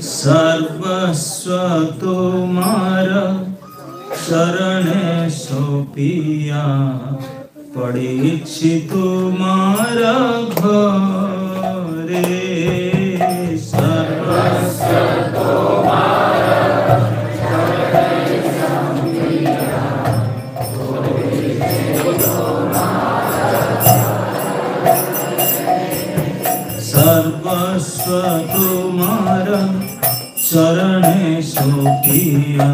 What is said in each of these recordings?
सर्वस्व तुम्हारा शरणे सोपिया पड़ीछि तुम्हारा घरे सर्वस्व तुम्हारा शरणे सोपिया सर्वस्व तुम्हारा शरणे सोपिया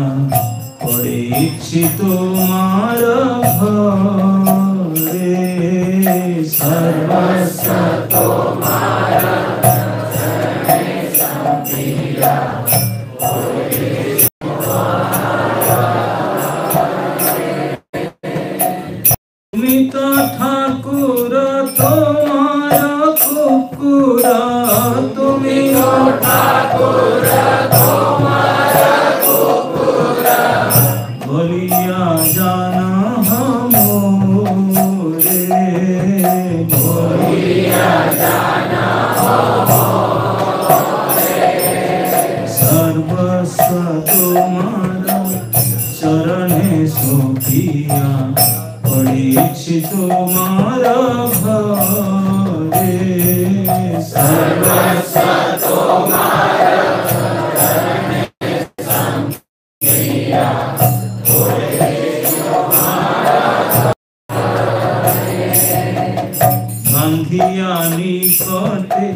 पड़ीछि तुम्हारा घरे सर्वस्व तुम्हारा शरणे सोपिया तुमी तो ठाकुर तुम्हारा कुकुरा तुमी तो ठाकुर तुम्हारा कुकुरा बोलिया जाना हमोरे बोलिया जाना हमोरे सर्वस्व तुम्हारा शरणे सोपिया पड़ीछि तुम्हारा घरे सर्वस्व तुम्हारा शरणे सोपिया बांधिया निकटे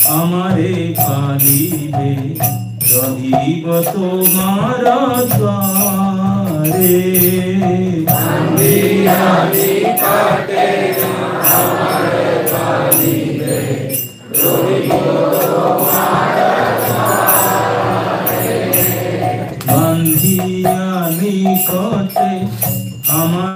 हमारे पालिबे रहिब तुम्हारा द्वारे बांधिया निकटे हमारे पालिबे रहिब तुम्हारा द्वारे बांधिया निकटे हमारे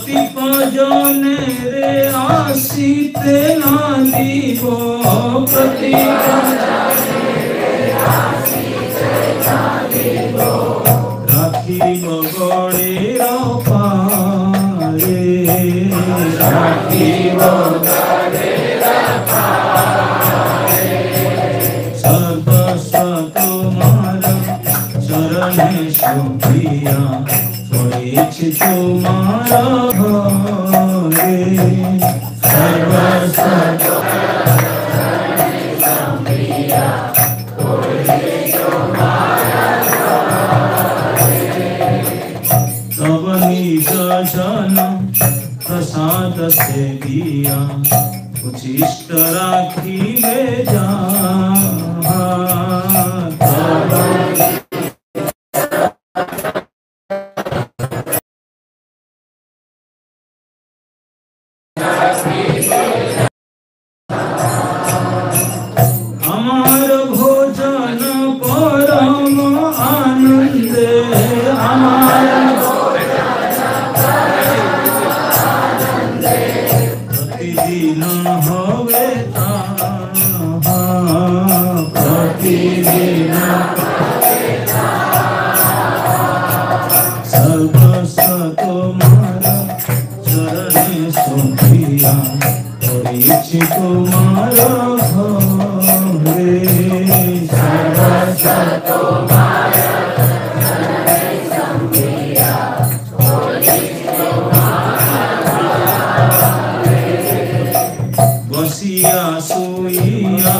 प्रतिपजने रे आसीते ना दीब राखिब गड़ेर पारे राखिब गड़ेर पारे सर्वस्व तुम्हारा शरणे सोपिया पड़ीछि तुम्हारा घरे सर्वस्व तब निज जन प्रसाद से दिया उचिष्ट राखिबे जहाँ हमार भोजन परम आनंद हमार प्रतिदिन होवे प्रतिदिन सर्वस्व तुम्हारा शरणे सोपिया पड़ीछि तुम्हारा घरे सर्वस्व तुम्हारा शरणे सोपिया पड़ीछि तुम्हारा घरे बसिया सोइया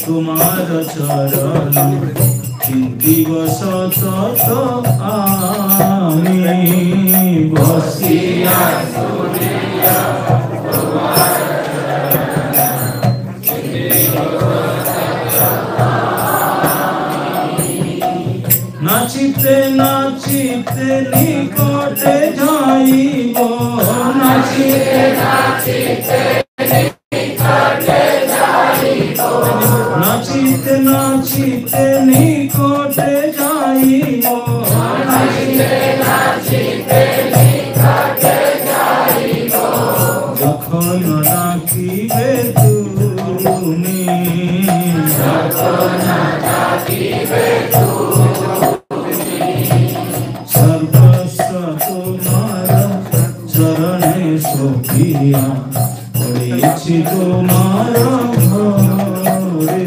तुम्हारा चरण चिंतिब सतत आमी बसिया सोइया नाचिते नाचिते निकटे जाइब नाचिते नाचिते निकटे जाइब नाचिते नाचिते निकटे जाइब नाचिते नाचिते निकटे जाइब যখন ডাকিবে তুমি, সর্বস্ব তোমার চরণে সখিয়া, পড়েছি তোমার ঘরে।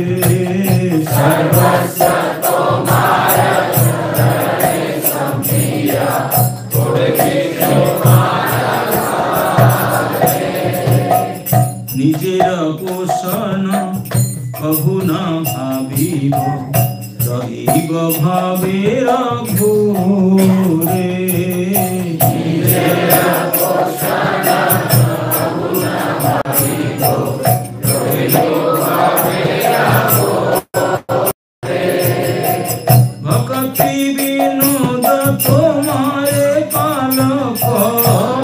সর্বস্ব তোমার চরণে সখিয়া, পড়েছি তোমার ঘরে। নিজের পোষণ কহু না ভাবিব, রহিব ভাবের ঘোরে। ভক্তি বিনোদ তোমারে পালক,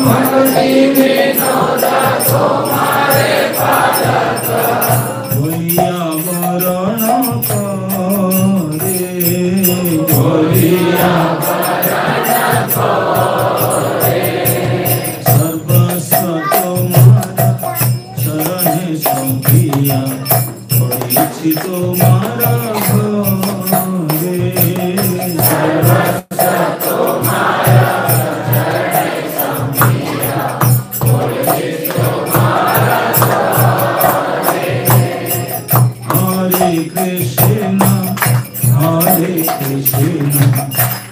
ভক্তি বিনোদ তোমারে পালক, হইয়া বরণ করে, হইয়া বরণ করে। সর্বস্ব তোমার চরণে সখিয়া, পড়েছি তোমার ঘরে। সর্বস্ব তোমার চরণে সখিয়া, পড়েছি তোমার ঘরে। হরে কৃষ্ণ হরে কৃষ্ণ,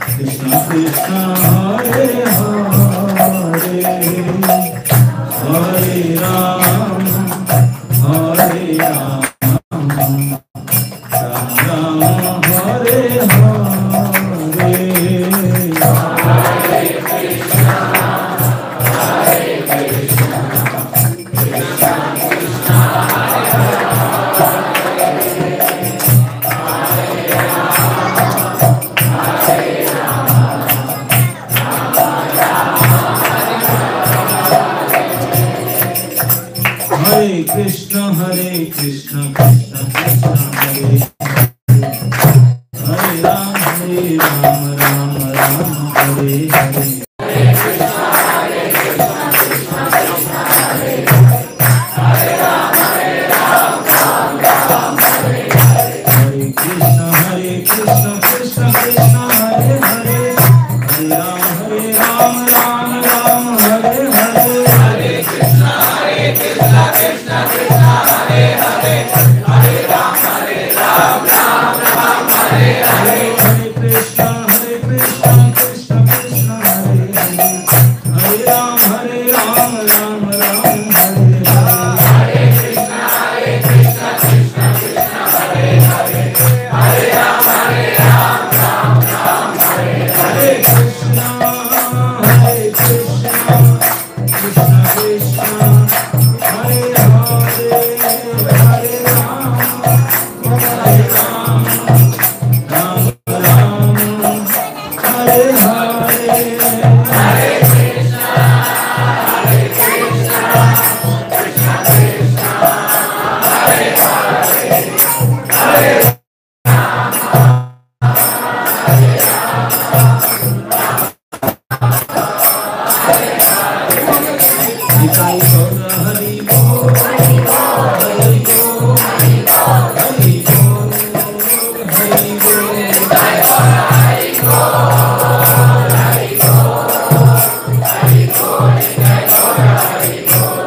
কৃষ্ণ কৃষ্ণ হরে হরে, হরে রাম হরে রাম, রাম রাম হরে হরে। হরে কৃষ্ণ হরে কৃষ্ণ, কৃষ্ণ কৃষ্ণ হরে কৃষ্ণ হরে কৃষ্ণ, কৃষ্ণ কৃষ্ণ হরে হরে, রাম হরে রাম, রাম রাম হরে হরে। হরে কৃষ্ণ হরে কৃষ্ণ, কৃষ্ণ কৃষ্ণ হরে হরে, রাম হরে রাম, রাম রাম হরে হরে। হরে কৃষ্ণ হরে কৃষ্ণ, কৃষ্ণ কৃষ্ণ হরে হরে, হরে রাম হরে রাম, রাম রাম হরে হরে। হরে কৃষ্ণ হরে কৃষ্ণ, কৃষ্ণ কৃষ্ণ হরে হরে, হরে রাম হরে রাম, রাম রাম হরে হরে। হরে কৃষ্ণ হরে কৃষ্ণ, কৃষ্ণ কৃষ্ণ হরে হরে, হরে রাম হরে রাম, রাম রাম হরে হরে। হরে কৃষ্ণ হরে কৃষ্ণ, কৃষ্ণ কৃষ্ণ হরে হরে, হরে রাম হরে রাম, রাম রাম হরে হরে। কৃষ্ণ হরে কৃষ্ণ, কৃষ্ণ কৃষ্ণ হরে হরে, হরে রাম হরে রাম, রাম রাম হরে হরে। হরে কৃষ্ণ হরে কৃষ্ণ, কৃষ্ণ কৃষ্ণ হরে হরে, হরে নিতাই গৌর হরি বল, হরি বল, হরি বল, হরি বল, হরি বল, হরি বল। নিতাই গৌর হরি বল, হরি বল, হরি বল, নিতাই গৌর হরি বল।